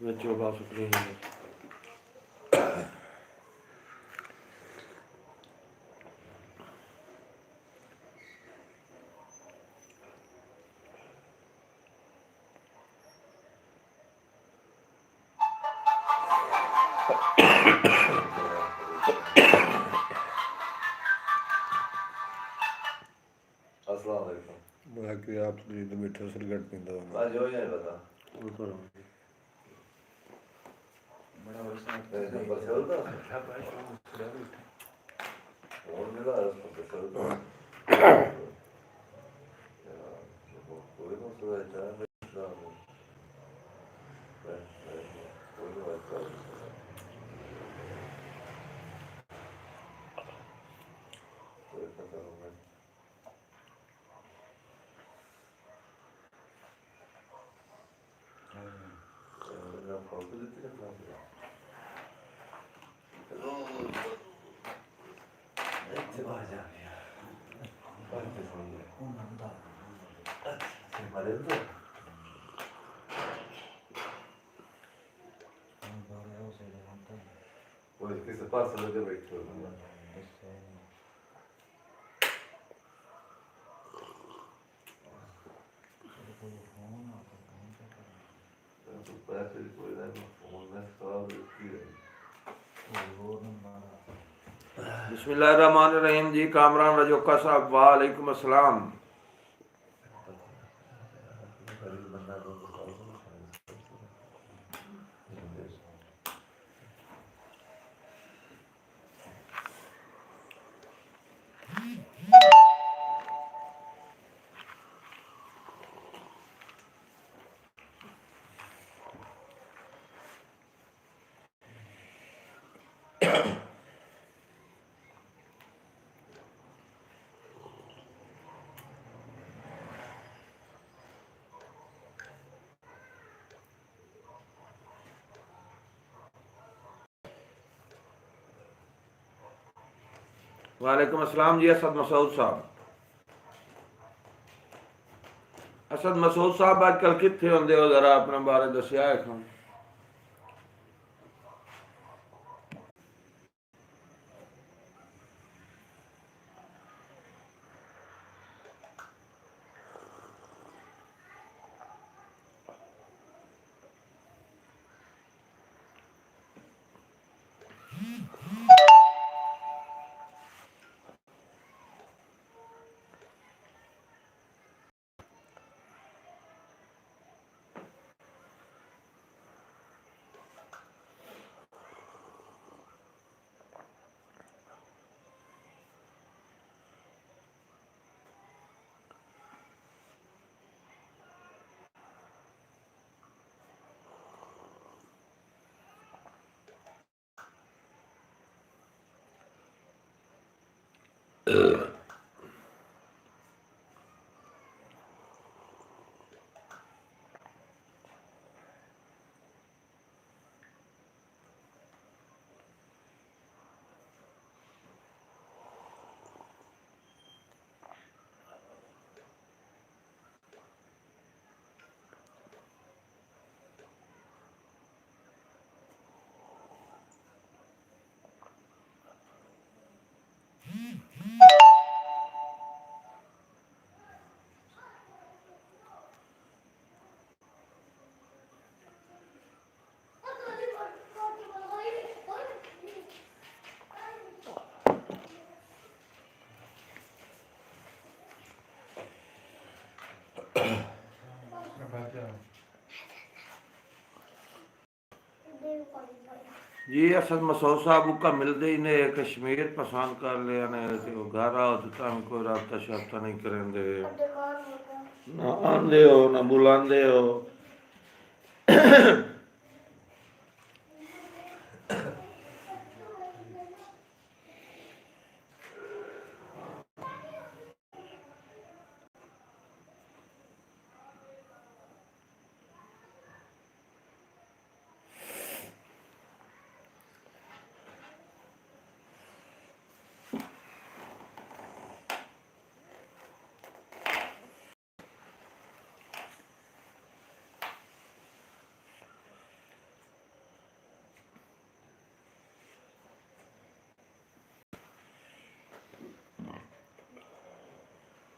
बच्चों बात सुथरी है बाकी आप मीठा सिगरेट पींदा किसे पास लगे बैठे हो बिस्मिल्लाहिर्रहमानिर्रहीम जी। कामरान रजोका साहब वालेकुम अस्सलाम। वालेकुम अस्सलाम जी। असद मसूद साहब, असद मसूद साहब आजकल कितने होंगे हो, जरा अपने बारे दसिया है। जी असद मसूद साहब का मिलते ही ने कश्मीर पसंद कर लिया ने, घर आओ तो तुम कोई रबता शब्ता नहीं करेंगे, ना आंदे हो ना बुलाते हो।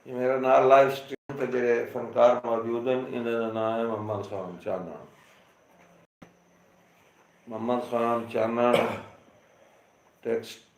ये मेरा नाल लाइव स्ट्रीम पे जेडे फनकार मौजूद हैं इन्हां दा नाम है मोहम्मद खान चानन। मोहम्मद खान चानन टेक्स्ट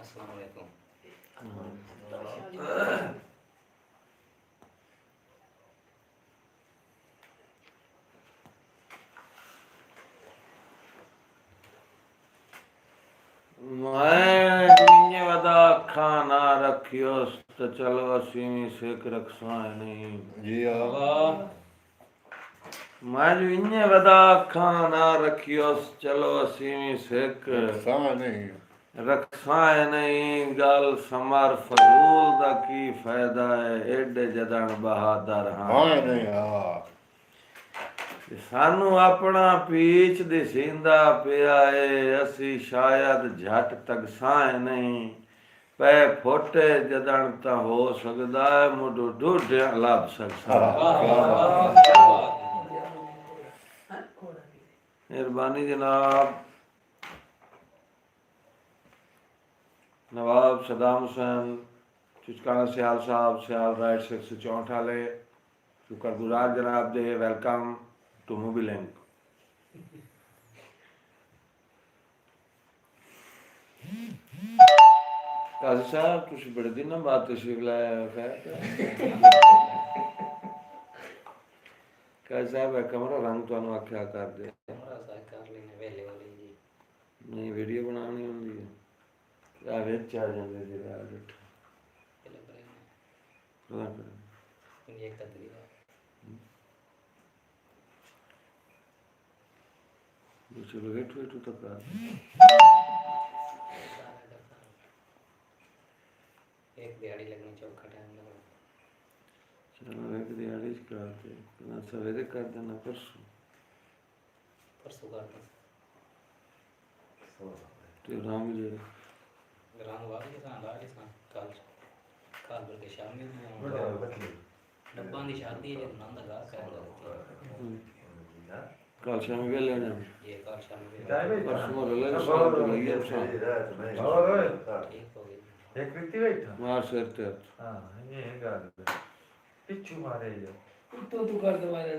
अस्सलाम वालेकुम। मैं वदा खाना रखियो तो चलो असीमी सिख रखसाए नहीं। जी हाँ। मैं इन्ने वदा खाना रखियो चलो असीमी सिख सा नहीं रखसाए नहीं। गल समर फजूल दा की फायदा है एडे जदन बहादुर हाँ हाँ। नहीं हाँ सानू अपना पीछ दिसींदा पिया है असी शायद झट तकसाए नहीं। पै फोटे जदन ता हो सकदा है मुडो ढूढ़िया लभ सकसा मेहरबानी जनाब। नवाब सदाम हुसैन चुचकाना सियाल साहब सियाल राइट 164 वाले शुक्रगुजार जनाब दे वेलकम टू मूवी लिंक। काजी साहब तुसी बड़े दिनों बाद तशरीफ लाया खैर। काजी साहब है कमरा रंग तुहानू आख्या कर दे नहीं वीडियो बनानी होंदी है आ विच आ जांदे जेड़ा आ बैठा चलो हेठू हेठू तक आ एक दिहाड़ी लगनी चौखा टाइम लगना चलो एक दिहाड़ी करते ना सवेरे कर देना परसों परसों करते तो राम जी ग्राम वाले के साथ लागे साथ काल भर के शाम में बड़ा बच्चे डब्बा दी शादी है नंद गा करेंगे कल शाम वे लेना ये काल शाम में परसों ले शाम को लगे शाम ठीक हो गई एक व्यक्ति बैठा मार सिर ते हाँ ये गाल पिच्चू मारे जो तो तू कर दे मारे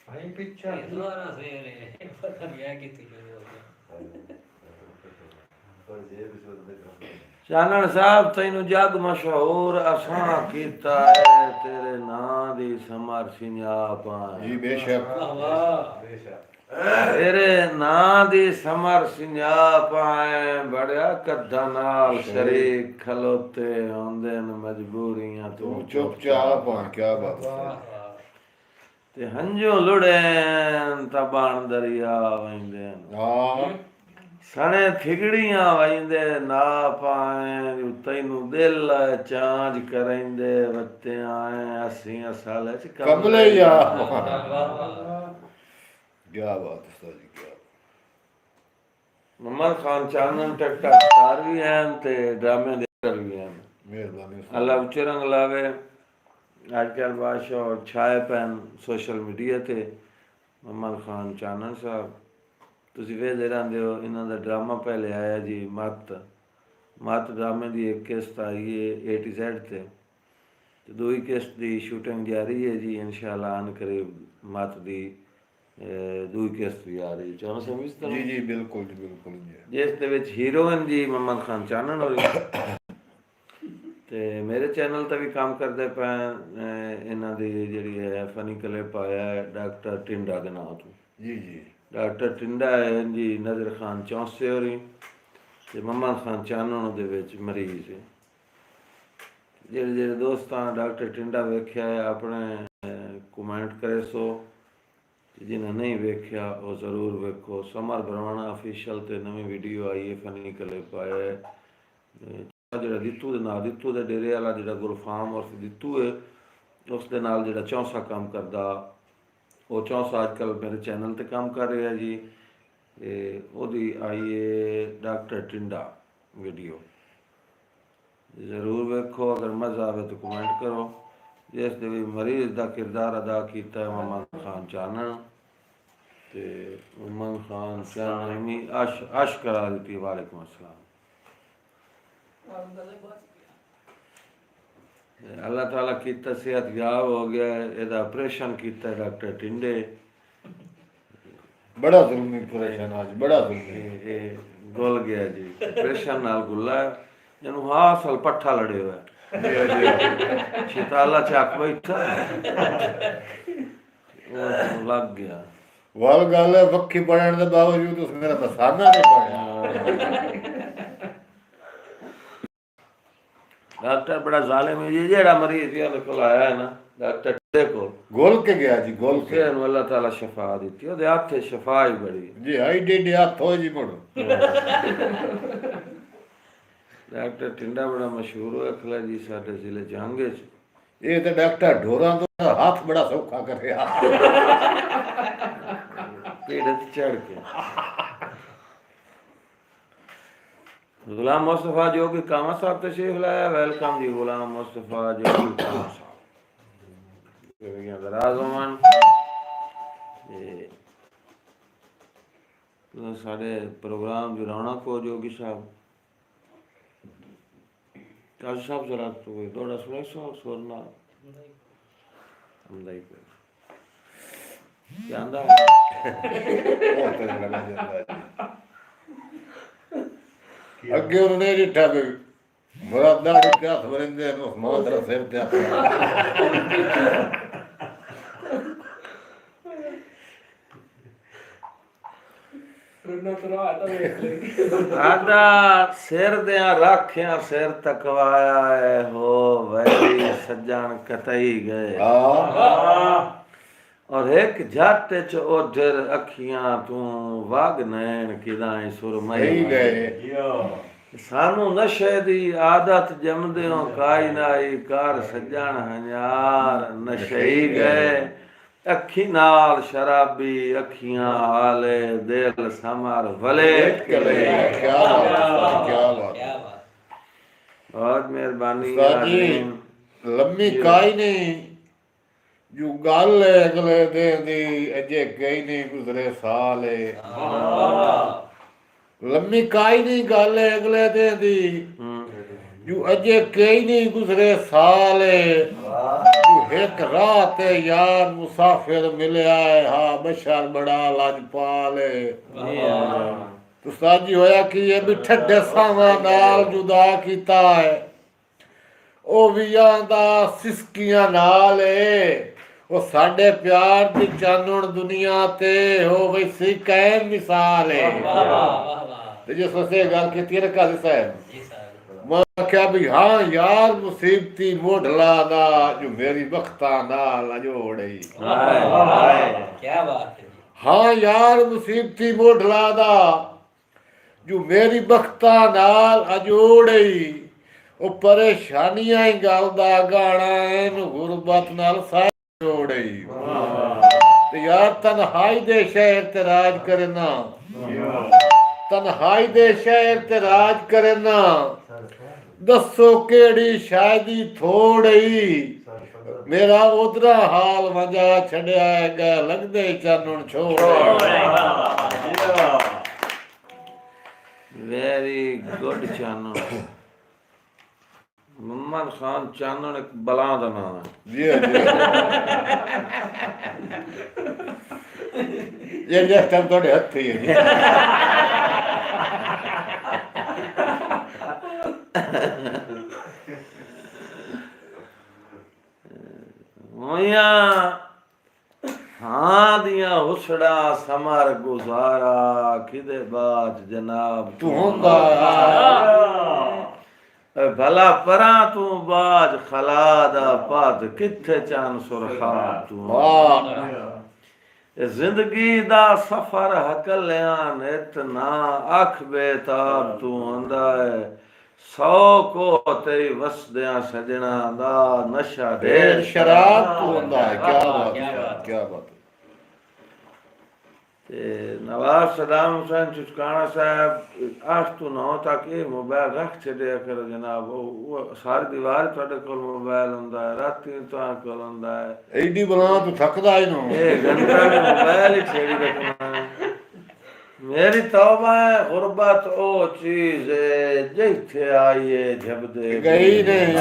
भाई पिच्चा ये दोबारा से रे पता नहीं है कि तू जो हो गया चानन साहब तैनू जग मशहूर असां कीता है तेरे नां दी समर सिंजापा जी बेशक वाह तेरे नां दी समर सिंजापा बड़िया कद्दा नाल शरीक खलोते होंदे न मजबूरियां तू तू चुपचाप हाँ क्या बात है वाह ते हंजो लुड़ेन तबान दरिया वंदे हाँ सने थिगड़ियां वंदे ना पाए तैनू दिल चांज करेंदे वत्ते आए 80 साल च कमले या वाह क्या बात है सर जी क्या मोहम्मद खान चानन टिकटॉक भी हैं ते ड्रामे देकर भी हैं मेहरबानी अल्लाह उच्चे रंग लावे अजकल बादशाह और छाए पैन सोशल मीडिया ते मोहम्मद खान चानन साहब ਤੁਸੀਂ ਵੇਖਦੇ ਰਹਿੰਦੇ ਹੋ ਇਹਨਾਂ ਦਾ ਡਰਾਮਾ ਪਹਿਲੇ ਆਇਆ ਜੀ ਮਤ ਡਰਾਮੇ ਦੀ ਇੱਕ ਕਿਸ਼ਤ ਆਈ ਹੈ A to Z ਤੇ ਦੂਜੀ ਕਿਸ਼ਤ ਦੀ ਸ਼ੂਟਿੰਗ ਜਾਰੀ ਹੈ ਜੀ ਇਨਸ਼ਾਅੱਲਾ ਆਨ ਕਰੀਬ ਮਤ ਦੀ ਦੂਜੀ ਕਿਸ਼ਤ ਵੀ ਆ ਰਹੀ ਚਾਹਨਾ ਸਮਝ ਤਾ जी जी बिल्कुल जी बिल्कुल जी ਜਿਸ ਦੇ ਵਿੱਚ ਹੀਰੋਇਨ ਜੀ ਮੁਹੰਮਦ ਖਾਨ ਚਾਨਣ ਹੋਰੀ ਤੇ ਮੇਰੇ ਚੈਨਲ ਤੇ ਵੀ ਕੰਮ ਕਰਦੇ ਪਏ ਇਹਨਾਂ ਦੀ ਜਿਹੜੀ ਹੈ ਫਨੀ ਕਲਿੱਪ ਆਇਆ ਹੈ ਡਾਕਟਰ ਟਿੰਡਾ ਦੇ ਨਾਂ ਤੋਂ जी जी ਡਾਕਟਰ ਟਿੰਡਾ ਹੈ ਜੀ ਨਜ਼ਰ ਖਾਨ ਚੌਂਸੇ ਹੋਰੀ ਤੇ ਮੁਹੰਮਦ ਖਾਨ ਚਾਨਣ ਦੇ ਵਿੱਚ ਮਰੀਜ਼ ਹੈ ਜਿਹੜੇ ਦੋਸਤਾਂ ਡਾਕਟਰ ਟਿੰਡਾ ਵੇਖਿਆ ਹੈ ਆਪਣੇ ਕਮੈਂਟ ਕਰੇ ਸੋ ਜਿਨ੍ਹਾਂ ਨਹੀਂ ਵੇਖਿਆ ਉਹ ਜ਼ਰੂਰ ਵੇਖੋ ਸਮਰ ਬਰਵਾਣਾ ਅਫੀਸ਼ੀਅਲ ਤੇ ਨਵੀਂ ਵੀਡੀਓ ਆਈ ਹੈ ਫਨੀ ਕਲਿੱਪ ਆਇਆ ਹੈ ਜਿਹੜਾ ਦਿੱਤੂ ਦੇ ਨਾਲ ਦਿੱਤੂ ਦੇ ਡੇਰੇ ਵਾਲਾ ਜਿਹੜਾ ਗੁਰਫਾਮ ਔਰ ਦਿੱਤੂ ਹੈ ਉਸ ਦੇ ਨਾਲ ਜਿਹੜਾ ਚੌਂਸਾ ਕੰਮ ਕਰਦਾ ਉਹ ਚੌਂਸਾ ਅੱਜ ਕੱਲ੍ਹ ਮੇਰੇ ਚੈਨਲ ਤੇ ਕੰਮ ਕਰ ਰਿਹਾ ਜੀ ਤੇ ਉਹਦੀ ਆਈ ਹੈ ਡਾਕਟਰ ਟਿੰਡਾ ਵੀਡੀਓ ਜ਼ਰੂਰ ਵੇਖੋ ਅਗਰ ਮਜ਼ਾ ਆਵੇ ਤਾਂ ਕਮੈਂਟ ਕਰੋ ਜਿਸ ਦੇ ਵੀ ਮਰੀਜ਼ ਦਾ ਕਿਰਦਾਰ ਅਦਾ ਕੀਤਾ ਹੈ ਮੁਹੰਮਦ ਖਾਨ ਚਾਨਣ ਤੇ ਮੁਹੰਮਦ ਖਾਨ ਚਾਨਣ ਨੇ ਅਸ਼ ਕਰਾ ਦਿੱਤੀ ਵਾਲੇਕੁਮ अस्सलाम अल्लाह ताला कीता सेहत याब हो गया ਇਹਦਾ ਆਪਰੇਸ਼ਨ ਕੀਤਾ ਡਾਕਟਰ ਟਿੰਡੇ बड़ा जुल्मी परेशान आज बड़ा जुल्मी ਇਹ ਗੁੱਲ ਗਿਆ ਜੀ ਆਪਰੇਸ਼ਨ ਨਾਲ ਗੁੱਲਾ ਜਿਹਨੂੰ ਹਾਸਲ ਪੱਠਾ ਲੜੇ ਹੋਇਆ ਸ਼ਿਤਾਲਾ ਚੱਕ ਬੈਠਾ ਉਹ ਲੱਗ ਗਿਆ वाल गल है वक्की पढ़ने के बावजूद उस मेरा बसाना नहीं पढ़ा डॉक्टर बड़ा जालिम है जी जेड़ा मरीज ये कोल आया है ना डॉक्टर देखो गोल के गया जी गोल के उसके अल्लाह ताला शफा दी ओदे हाथ शफा ही बड़ी जी आई डिड हाथ हो जी मुड़ डॉक्टर टिंडा बड़ा मशहूर है खला जी साडे जिले जहांगे च ये तो डॉक्टर ढोरा तो हाथ बड़ा सौखा कर रहा पेड़ ते चढ़ के गुलाम मुस्तफा जोगी कामा साहब तशरीफ लाया वेलकम जी गुलाम मुस्तफा जोगी कामा साहब राजमन तो साढ़े प्रोग्राम जो रौनक हो जोगी साहब काजी साहब जरा तो थोड़ा सुने सुनना हमदाई पे क्या आंदा अगे उन्होंने डिठा भी मुरादा के हाथ बरिंदे उस्मान तरफ सिर ते हाथ आदा सिर दिया राखिया सिर तकवाया है हो वैरी सज्जन कतई गए और एक झट च ओढ़र अखियां तू वाग नैन किदाई सुरमई गए सानू नशे दी आदत जमदियों काई नाई कर सजन हजार नशई गए अखी नाल शराबी अखियां हाले दिल समर भले क्या बात, क्या बात। क्या बात। बहुत मेहरबानी उस्ताद जी नाज़रीन। लम्मी काई नहीं जो गल है अगले दिन दी अजे कई नहीं गुजरे साल है लम्मी काई नहीं गल है अगले दिन दी जो अजे कई नहीं गुजरे साल है जो एक रात है यार मुसाफिर मिलया है हा बशर बड़ा लाजपाल है तो उस्ताद जी होया कि ये भी ठड्डे सावां नाल जुदा कीता है ਉਹ ਵੀ ਆਂਦਾ ਸਿਸਕੀਆਂ ਨਾਲ ਏ ਉਹ ਸਾਡੇ ਪਿਆਰ ਦੀ ਚਾਨਣ ਦੁਨੀਆ ਤੇ ਹੋ ਵਈ ਸੀ ਕਾਇਮ ਮਿਸਾਲ ਏ वाह वाह वाह। ਤੇ ਜਿਸ ਵਸੇ ਗੱਲ ਕੀਤੀ ਹੈ ਕਾਜ਼ੀ ਸਾਹਿਬ जी साहब। ਮੈਂ ਆਖਿਆ ਵੀ ਹਾਂ ਯਾਰ ਮੁਸੀਬਤੀ ਮੋਢਲਾ ਦਾ ਜੋ ਮੇਰੀ ਬਖਤਾਂ ਨਾਲ ਅਜੋੜਈ हाय हाय क्या बात है जी। ਹਾਂ ਯਾਰ ਮੁਸੀਬਤੀ ਮੋਢਲਾ ਦਾ ਜੋ ਮੇਰੀ ਬਖਤਾਂ ਨਾਲ ਅਜੋੜਈ ਉਹ ਪਰੇਸ਼ਾਨੀਆਂ ਹੀ ਗੱਲ ਦਾ ਗਾਣਾ ਇਹਨੂੰ ਗੁਰਬਤ ਨਾਲ ਸਾਹ ਜੋੜਈ ਤੇ ਯਾਰ ਤਨਹਾਈ ਦੇ ਸ਼ਹਿਰ ਤੇ ਰਾਜ ਕਰਨਾ ਤਨਹਾਈ ਦੇ ਸ਼ਹਿਰ ਤੇ ਰਾਜ ਕਰਨਾ ਦੱਸੋ ਕਿਹੜੀ ਸ਼ਾਇਦੀ ਥੋੜਈ ਮੇਰਾ ਉਧਰਾ ਹਾਲ ਵਜਾ ਛੱਡਿਆ ਹੈਗਾ ਲੱਗਦੇ ਚਾਨਣ ਛੋੜ वेरी गुड चानन मुहम्मद खान चानन एक बला दा नाम है ਜੀ ਜੀ ਇਹ ਜਿਸ ਟਾਈਮ ਤੁਹਾਡੇ ਹੱਥੀ ਹੈ ਜੀ मोया हाँ दिया हुसड़ा समर गुजारा किदे बात जनाब ਤੂੰ ਹੁੰਦਾ भला परा तू बाज खलादा पद किथे चान सुरखा तू ਵਾਹ जिंदगी दा सफर हकल्यान इतना अख बेताब तू आंदा है 100 को तेरी वसदियां सजना दा नशा ढेर ढेर शराब तू ਹੁੰਦਾ ਹੈ ਕੀ ਬਾਤ क्या ਹੈ बात। ਕੀ ਬਾਤ ਹੈ ते नवाब सदाम हुसैन चुचकाना साहब 8 to 9 तक ये मोबाइल रख छड़िया करो जनाब वो सारी दीवार ਤੁਹਾਡੇ ਕੋਲ मोबाइल ਹੁੰਦਾ है राती ਤੁਹਾਡੇ ਕੋਲ ਹੁੰਦਾ है ਐਡੀ ਬਣਾ ਤੂੰ ਥੱਕਦਾ ਇਹਨੂੰ ये घंटा में मोबाइल ही छेड़ी रखना है मेरी तौबा है गुरबत ओ चीज है जिथे आइए जबदे गई नहीं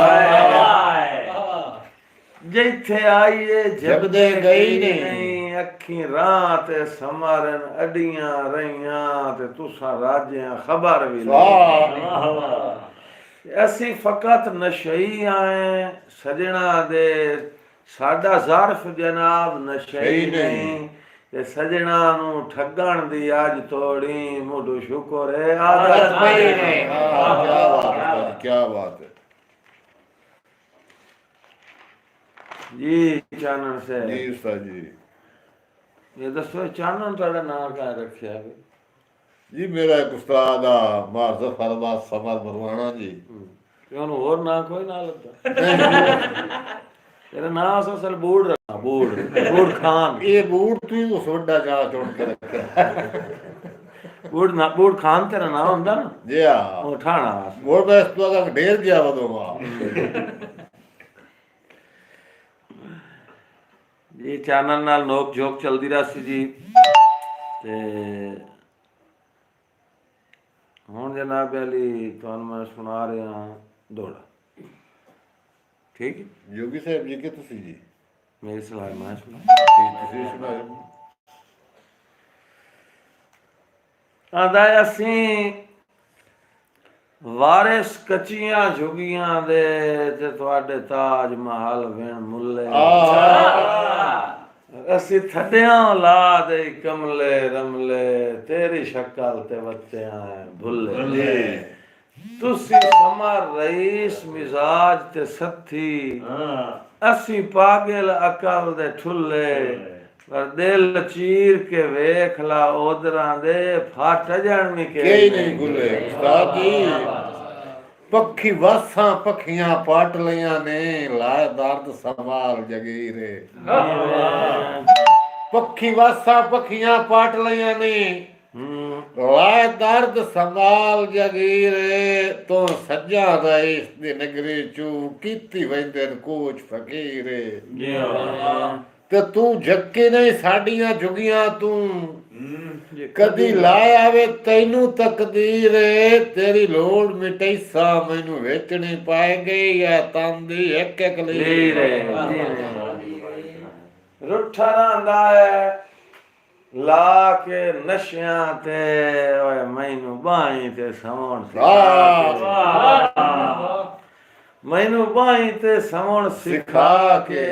जिथे आइए जबदे गई नहीं अखी रात समरन अडियां रहियां ते तुसा राजियां खबर भी वाह ਅਸੀਂ ਫਕਤ ਨਸ਼ਈ ਆਏ ਸਜਣਾ ਦੇ ਸਾਡਾ ਜ਼ਰਫ ਜਨਾਬ ਨਸ਼ਈ ਨਹੀਂ ਤੇ ਸਜਣਾ ਨੂੰ ਠੱਗਣ ਦੀ ਅੱਜ ਤੋੜੀ ਮੋਢੂ ਸ਼ੁਕਰ ਹੈ ਆਦਤ ਪਈ ਨਹੀਂ ਕੀ ਬਾਤ ਹੈ ਜੀ ਚਾਨਣ ਸੇ ਜੀ ਉਸਤਾਦ ਜੀ ਇਹ ਦੱਸੋ ਚਾਨਣ ਤੁਹਾਡਾ ਨਾਮ ਕਾ ਰੱਖਿਆ ਹੈ ਜੀ ਮੇਰਾ ਇੱਕ ਉਸਤਾਦ ਆ ਮਾਰਜ਼ਾ ਫਰਮਾਸ ਸਮਰ ਮਰਵਾਣਾ ਜੀ ਤੇ ਉਹਨੂੰ ਹੋਰ ਨਾ ਕੋਈ ਨਾ ਲੱਗਾ ਇਹਦਾ ਨਾਮ ਅਸਲ ਬੂੜ ਰੱਖਾ ਬੂੜ ਖਾਨ ਇਹ ਬੂਟ ਤੂੰ ਉਸ ਵੱਡਾ ਜਾ ਚੁਣ ਕੇ ਰੱਖਿਆ ਬੂੜ ਖਾਨ ਤੇਰਾ ਨਾਮ ਹੁੰਦਾ ਨਾ ਜੀ ਆ ਉਹ ਠਾਣਾ ਮੋਰ ਬਸ ਤੂੰ ਅਗਾ ਢੇਰ ਗਿਆ ਵਦੋਗਾ ਜੀ ਚੈਨਲ ਨਾਲ ਨੋਕ ਝੋਕ ਚਲਦੀ ਰਹੀ ਸੀ ਜੀ ਤੇ ਹੁਣ ਜਨਾਬ ਅਲੀ ਤੁਹਾਨੂੰ ਮੈਂ ਸੁਣਾ ਰਿਹਾ ਦੋੜਾ ਠੀਕ ਹੈ ਜੋਗੀ ਸਾਹਿਬ ਜੀ ਕਿ ਤੁਸੀਂ ਜੀ ਮੇਰੀ ਸਲਾਹ ਮੈਂ ਸੁਣਾ ਤੁਸੀਂ ਸੁਣਾਓ ਆਂਦਾ ਅਸੀਂ ਵਾਰਿਸ ਕੱਚੀਆਂ ਝੁਗੀਆਂ ਦੇ ਤੇ ਤੁਹਾਡੇ ਤਾਜ ਮਹਲ ਵੇਣ ਮੁੱਲੇ ਅਸੀਂ ਥੱਡਿਆਂ ਲਾ ਦੇ ਕਮਲੇ ਰਮਲੇ ਤੇਰੀ ਸ਼ਕਲ ਤੇ ਬੱਚਿਆਂ ਭੁੱਲੇ ਤੁਸੀਂ ਸਮਰ ਰਈਸ ਮਿਜ਼ਾਜ ਤੇ ਸੱਥੀ ਅਸੀਂ ਪਾਗਲ ਅਕਲ ਦੇ ਠੁੱਲੇ पर दिल चीर के वेख ला ओदरां दे फट जाण में कई नहीं गुले उस्ताद जी पक्षी वासा पखियां पाट लिया ने लाए दर्द संभाल जगीरे पक्षी वासा पखियां पाट लिया ने लाए दर्द संभाल जगीरे तो सज्जा रईस दी नगरी चू कीती वेंदे कोच फकीरे ते तू झक्के नहीं साडियां झुगियां तू कदी लाया वे तैनू तकदीर तेरी लोड़ मिटैसा मैनू वेचनी पाएगे या तांदी एक एक लीर रुठा रंदा है ला के नशियां ते ओए मैनू बाई ते सवण मैनू बाई ते सवण सिखा के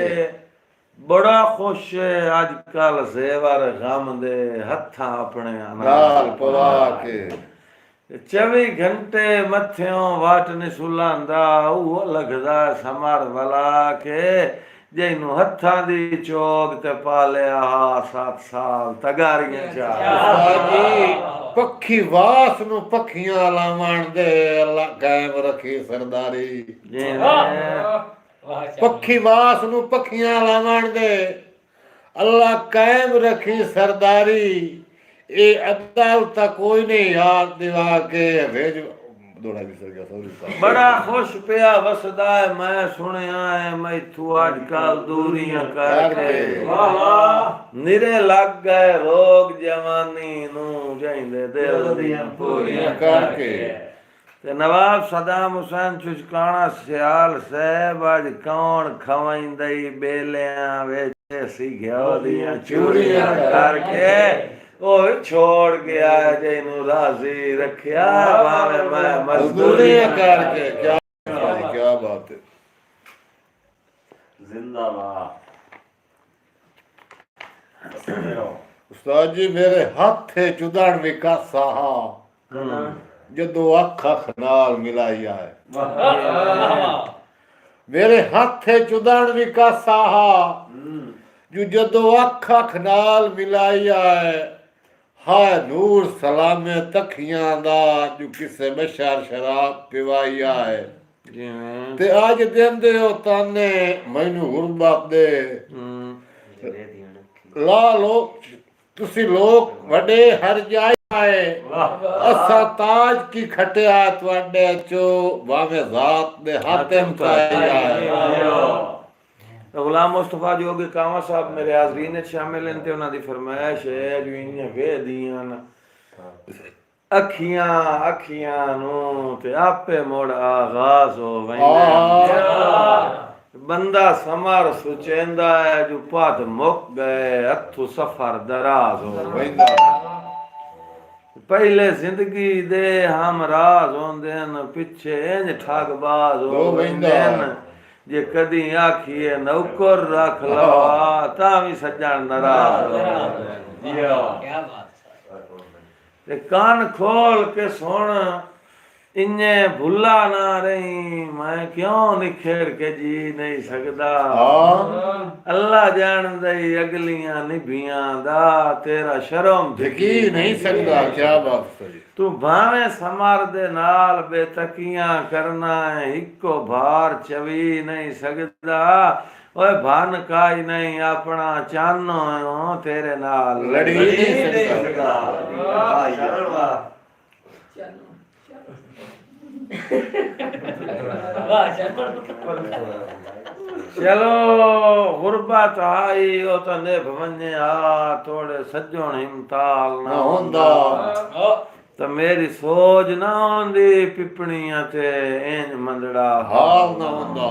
बड़ा खुश है अजकल जेवर गम दे हथा अपने नाल पवा के 24 घंटे मथियों वाट नहीं सुलांदा वो लगदा समर वाला के जेनू हथा दी चोग ते पालिया 7 साल तगारियां जी पक्षी वास नु पखियां लावण दे अल्लाह कायम रखी सरदारी पक्षी वास नु पखियां लावण दे अल्लाह कायम रखी सरदारी ए अदालत कोई नहीं याद दिवा के भेज दौड़ा भी सर गया सॉरी बड़ा खुश पिया वसदा है मैं सुनिया है मैं तू आजकल दूरियां करके निरे लग गए रोग जवानी नू जाइंदे दिल दियां पूरियां करके ते नवाब सदाम हुसैन चुचकाना सियाल साहब अज कौन खवाइंदई बेलियां वेचे सी घ्यो दियां चूड़ियां करके ओ छोड़ गया जेनू राजी रखिया भावे मैं मजदूरी करके क्या बात है जिंदाबाद उस्ताद जी मेरे हाथ चुदण विकासा जदों अख अख नाल मिलाइया है मेरे हाथ चुदण विकासा जो जदों अख अख नाल मिलाइया है हाय नूर सलामे तखियां दा जो किसे बशर शराब पिवाइया है ते आज देंदे हो ताने मैनू गुरबत दे ला लो तुसी लोग वडे हर जाए असा ताज की खटिया तुआडे चो भावे जात दे हातिम काया गुलाम मुस्तफा जोगी कामा साहब मेरे हाजरीन शामिल हैं ते उन्हां दी फरमाइश है जो इन्ने वे दियां अखियां अखियां नु ते आपे मोड़ आगाज हो वैंदा बंदा समार सुचेंदा है जो पाद मुक गए हथु सफर दराज हो वैंदा पहले जिंदगी दे हम राज होंदे न पिछे इंज ठगबाज हो वैंदे न जे कदी आखिए नौकर रख लो तावी सज्जन नाराज क्या बात है कान खोल के सुन इन्ने भुला ना रही मैं क्यों निखेड़ के जी नहीं सकदा अल्लाह जान दई अगलियां निभियां दा तेरा शर्म झकी नहीं सकदा क्या बात है तू भावे समार दे नाल बेतकियां करना है इको भार चवी नहीं सकदा ओए भान काई नहीं अपना चानो तेरे नाल लड़ी नहीं सकदा चलो गुरबत आई ओ तो ने भवने आ थोड़े सज्जण हिमताल ना होंदा तो मेरी सोच ना होंदी पिपणियां ते इंज मंदड़ा हाल ना होंदा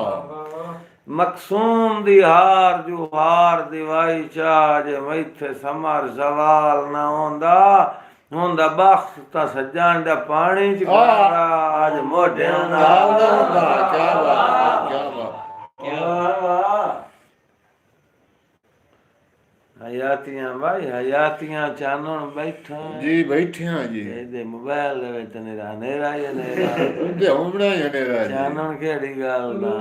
मकसूम दी हार जो हार दिवाई चाज मैथे समार सवाल ना होंदा होंदा बख्त ता सज्जन दा पानी च खारा आज मोढियां नाल ना होंदा क्या बात क्या बात हयातियां भाई हयातियां चानण बैठा जी बैठे हां जी दे मोबाइल दे विच नेरा नेरा ही नेरा उदे होमड़ा ही नेरा जी चानण केड़ी गल दा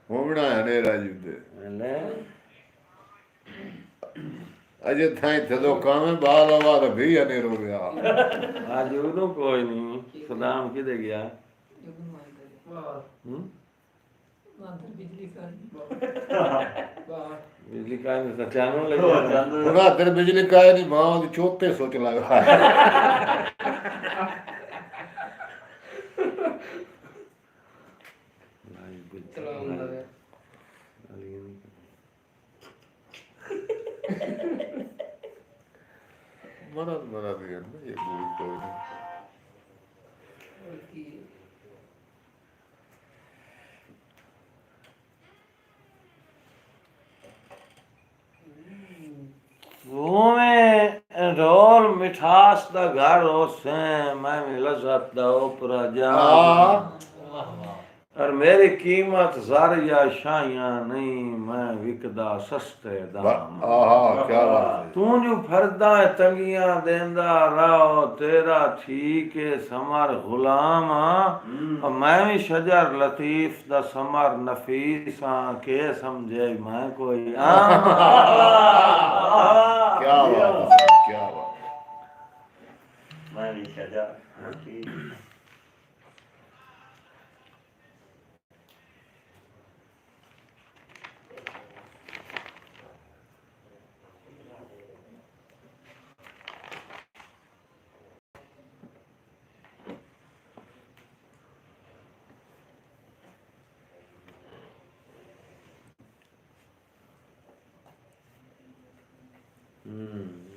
होमड़ा है नेरा जी उदे ले अजे थाई थदो काम है बाल आवाज भी नहीं रो गया आज ਉਹਨੂੰ ਕੋਈ ਨਹੀਂ ਸਲਾਮ ਕਿਦੇ ਗਿਆ बिजली का नहीं सचानो लग गया उना दर बिजली का नहीं मां दी चोते सोच लगा मना दिया ना ये कोई नहीं में रोल मिठास दा घर होसे मैं भी लज़्ज़त दा ओपरा जा और मेरी कीमत ज़र या शाइयां नहीं मैं विकदा सस्ते दाम आहा क्या बात है तू जो फरदा तंगियां देंदा रहो तेरा ठीक है समर गुलाम और मैं भी शजर लतीफ दा समर नफीस के समझे मैं कोई क्या बात है क्या बात मैं भी शजर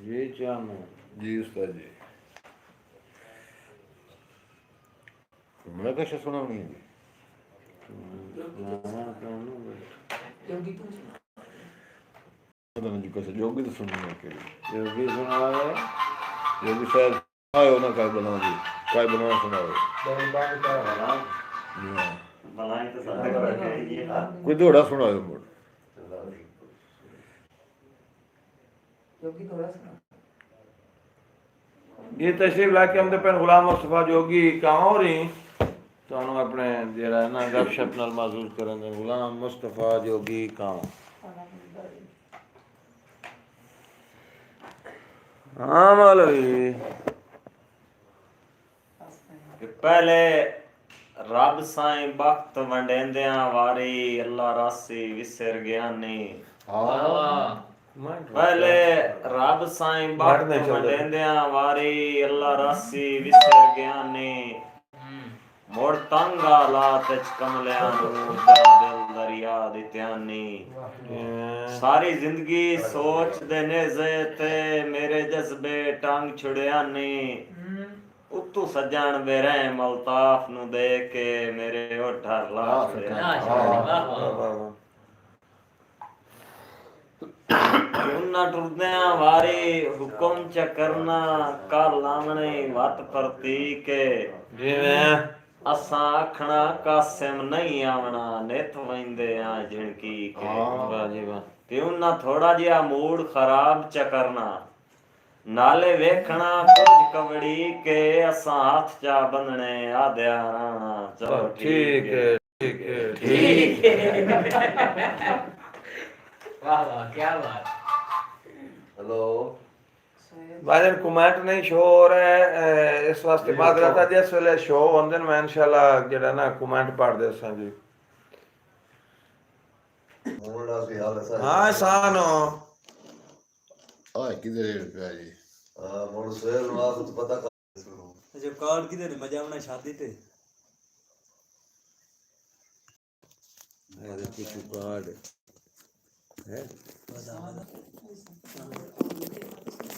ये जानो जी उस्ताद जी मैं कैसे सुना नहीं पता नहीं कैसे जोगी तो सुनने के लिए योगी सुनावे जोगी शायद आयो ना काय बना सुनाओ बनाई तो सारे ये कोई दोड़ा सुनाओ मोड़ ये तशरीफ लाके हम पे गुलाम मुस्तफा जोगी कहाँ हो रही तो हम अपने जरा ना गपशप नाल महसूस करेंगे गुलाम मुस्तफा जोगी कहाँ हाँ मौलवी पहले रब साईं वक्त वंडेंदियां वारी अल्लाह रासी विसर गया नहीं पहले रब साईं वक्त वंडेंदियां वारी अल्लाह रासी विसर गया नहीं मोड़ तंगा लात कमलियां नू दिल दरिया दी ध्यानी सारी जिंदगी सोच दे नेज़े ते मेरे जज्बे टांग छुड़िया नहीं उत्तू सज्जन बेरहम अल्ताफ नू दे के मेरे ओठा ला छुड़िया उन्ना टुरदियां वारी हुक्म च करना कल लावणे वत परती के जिवें असां आखना कासिम नहीं आवना नित वैंदे आ झिणकी के वाह जी वाह ते उन्ना थोड़ा जिहा मूड खराब च करना नाले वेखना कुछ कवड़ी के असां हाथ चा बंधने आद्या राणा चलो ठीक है ठीक है ठीक है वाह वाह क्या बात हेलो भाईजान कमेंट नहीं शो हो रहा है इस वास्ते बात रहता जिस वेले शो होंदे मैं इंशाल्लाह जेड़ा ना कमेंट पढ़ दे सा जी हाँ सान हो ओए किधर है जी जो कार्ड किधर है मजा आना शादी ते अरे कुछ कार्ड है